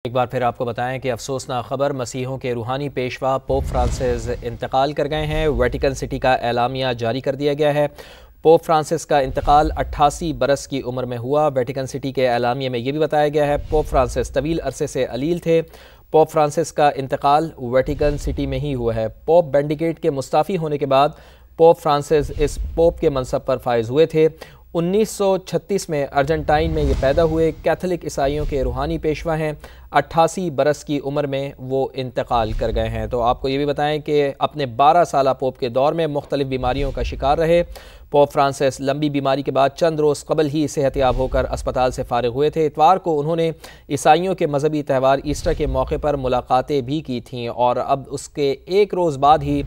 ایک بار پھر آپ کو بتائیں کہ افسوسناک خبر، مسیحوں کے روحانی پیشوا پوپ فرانسس انتقال کر گئے ہیں۔ ویٹیکن سٹی کا اعلامیہ جاری کر دیا گیا ہے۔ پوپ فرانسس کا انتقال 88 برس کی عمر میں ہوا۔ ویٹیکن سٹی کے اعلامیہ میں یہ بھی بتایا گیا ہے پوپ فرانسس طویل عرصے سے علیل تھے۔ پوپ فرانسس کا انتقال ویٹیکن سٹی میں ہی ہوا ہے۔ پوپ بینڈیکٹ کے مستعفی ہونے کے بعد پوپ فرانسس اس پوپ کے منصب پر فائز ہوئے تھے۔ 1936 میں ارجنٹائن میں یہ پیدا ہوئے، کیتھولک عیسائیوں کے روحانی پیشوا ہیں۔ 88 برس کی عمر میں وہ انتقال کر گئے ہیں۔ تو آپ کو یہ بھی بتائیں کہ اپنے 12 سالہ پوپ کے دور میں مختلف بیماریوں کا شکار رہے۔ پوپ فرانسس لمبی بیماری کے بعد چند روز قبل ہی صحت یاب ہو کر اسپتال سے فارغ ہوئے تھے۔ اتوار کو انہوں نے عیسائیوں کے مذہبی تہوار ایسٹر کے موقع پر ملاقاتیں بھی کی تھیں اور اب اس کے ایک روز بعد ہی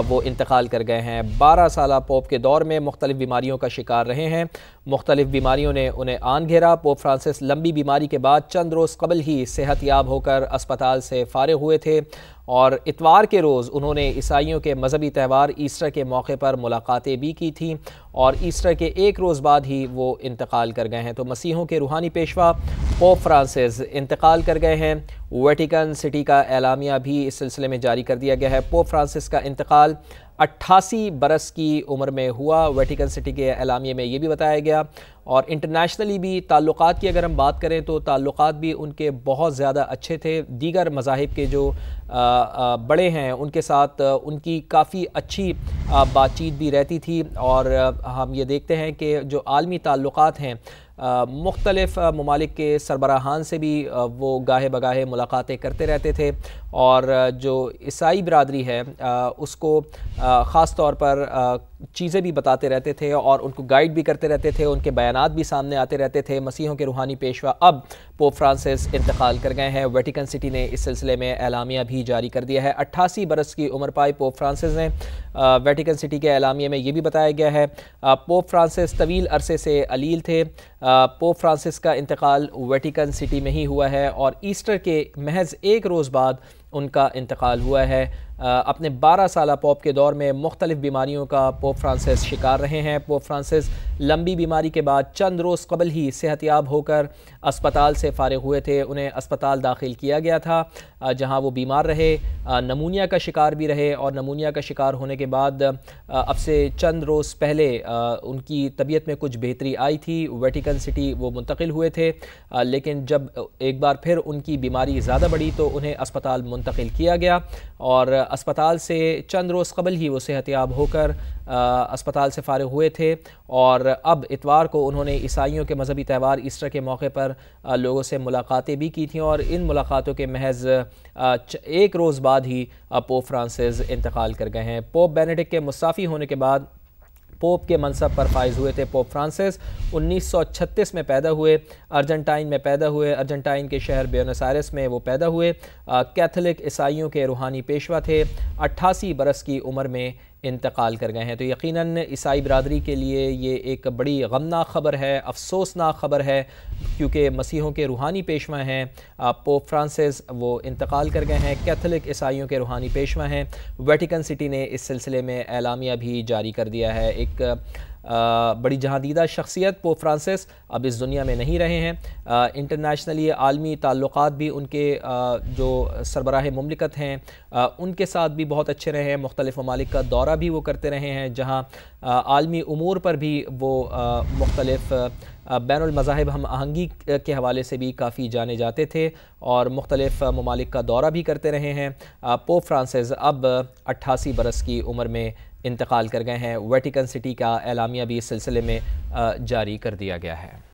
وہ انتقال کر گئے ہیں۔ 12 سالہ پوپ کے دور میں مختلف بیماریوں کا شکار رہے ہیں۔ مختلف بیماریوں نے انہیں آن گھیرا۔ پوپ فرانسس لمبی بیماری کے بعد چند روز قبل ہی صحت یاب ہو کر اسپتال سے فارغ ہوئے تھے اور اتوار کے روز انہوں نے عیسائیوں کے مذہبی تہوار ایسٹر کے موقع پر ملاقاتیں بھی کی تھیں اور ایسٹر کے ایک روز بعد ہی وہ انتقال کر گئے ہیں۔ تو مسیحوں کے روحانی پیشوا پوپ فرانسس انتقال کر گئے ہیں۔ ویٹیکن سٹی کا اعلامیہ بھی اس سلسلے میں جاری کر دیا گیا ہے۔ پوپ فرانسس کا انتقال 88 برس کی عمر میں ہوا۔ ویٹیکن سٹی کے اعلامیے میں یہ بھی بتایا گیا اور انٹرنیشنلی بھی تعلقات کی اگر ہم بات کریں تو تعلقات بھی ان کے بہت زیادہ اچھے تھے۔ دیگر مذاہب کے جو بڑے ہیں ان کے ساتھ ان کی کافی اچھی بات چیت بھی رہتی تھی اور ہم یہ دیکھتے ہیں کہ جو عالمی تعلقات ہیں مختلف ممالک کے سربراہان سے بھی وہ گاہے بگاہے ملاقاتیں کرتے رہتے تھے اور جو عیسائی برادری ہے اس کو خاص طور پر چیزیں بھی بتاتے رہتے تھے اور ان کو گائیڈ بھی کرتے رہتے تھے، ان کے بیانات بھی سامنے آتے رہتے تھے۔ مسیحوں کے روحانی پیشوا اب پوپ فرانسس انتقال کر گئے ہیں۔ ویٹیکن سٹی نے اس سلسلے میں اعلامیہ بھی جاری کر دیا ہے۔ 88 برس کی عمر پائی پوپ فرانسس نے۔ ویٹیکن سٹی کے اعلامیہ میں یہ بھی بتایا گیا ہے پوپ فرانسس طویل عرصے سے علیل تھے۔ پوپ فرانسس کا انتقال ویٹیکن سٹی میں ہی ہوا ہے اور ایسٹر کے محض ایک روز بعد ان کا انتقال ہوا ہے۔ اپنے 12 سالہ پوپ کے دور میں مختلف بیماریوں کا پوپ فرانسس شکار رہے ہیں۔ پوپ فرانسس لمبی بیماری کے بعد چند روز قبل ہی صحت یاب ہو کر اسپتال سے فارغ ہوئے تھے۔ انہیں اسپتال داخل کیا گیا تھا جہاں وہ بیمار رہے، نمونیا کا شکار بھی رہے اور نمونیا کا شکار ہونے کے بعد اب سے چند روز پہلے ان کی طبیعت میں کچھ بہتری آئی تھی۔ ویٹیکن سٹی وہ منتقل ہوئے تھے لیکن جب ایک بار پھر ان کی بیماری زیادہ بڑھی تو انہیں اسپتال منتقل کیا گیا اور اسپتال سے چند روز قبل ہی وہ صحت یاب ہو کر اسپتال سے فارغ ہوئے تھے اور اب اتوار کو انہوں نے عیسائیوں کے مذہبی تہوار ایسٹر کے موقع پر لوگوں سے ملاقاتیں بھی کی تھیں اور ان ملاقاتوں کے محض ایک روز بعد ہی پوپ فرانسس انتقال کر گئے ہیں۔ پوپ بینیڈکٹ کے مستعفی ہونے کے بعد پوپ کے منصب پر فائز ہوئے تھے پوپ فرانسس۔ 1936 میں پیدا ہوئے، ارجنٹائن میں پیدا ہوئے، ارجنٹائن کے شہر بیونس آئرس میں وہ پیدا ہوئے۔ کیتھولک عیسائیوں کے روحانی پیشوا تھے۔ 88 برس کی عمر میں انتقال کر گئے ہیں۔ تو یقیناً عیسائی برادری کے لیے یہ ایک بڑی غمناک خبر ہے، افسوسناک خبر ہے کیونکہ مسیحوں کے روحانی پیشوا ہیں پوپ فرانسس، وہ انتقال کر گئے ہیں۔ کیتھولک عیسائیوں کے روحانی پیشوا ہیں۔ ویٹیکن سٹی نے اس سلسلے میں اعلامیہ بھی جاری کر دیا ہے۔ ایک بڑی جہاندیدہ شخصیت پوپ فرانسس اب اس دنیا میں نہیں رہے ہیں۔ انٹرنیشنلی عالمی تعلقات بھی ان کے جو سربراہ مملکت ہیں ان کے ساتھ بھی بہت اچھے رہے ہیں۔ مختلف ممالک کا دورہ بھی وہ کرتے رہے ہیں جہاں عالمی امور پر بھی وہ مختلف بین المذاہب ہم آہنگی کے حوالے سے بھی کافی جانے جاتے تھے اور مختلف ممالک کا دورہ بھی کرتے رہے ہیں۔ پوپ فرانسس اب 88 برس کی عمر میں انتقال کر گئے ہیں۔ ویٹیکن سٹی کا اعلامیہ بھی اس سلسلے میں جاری کر دیا گیا ہے۔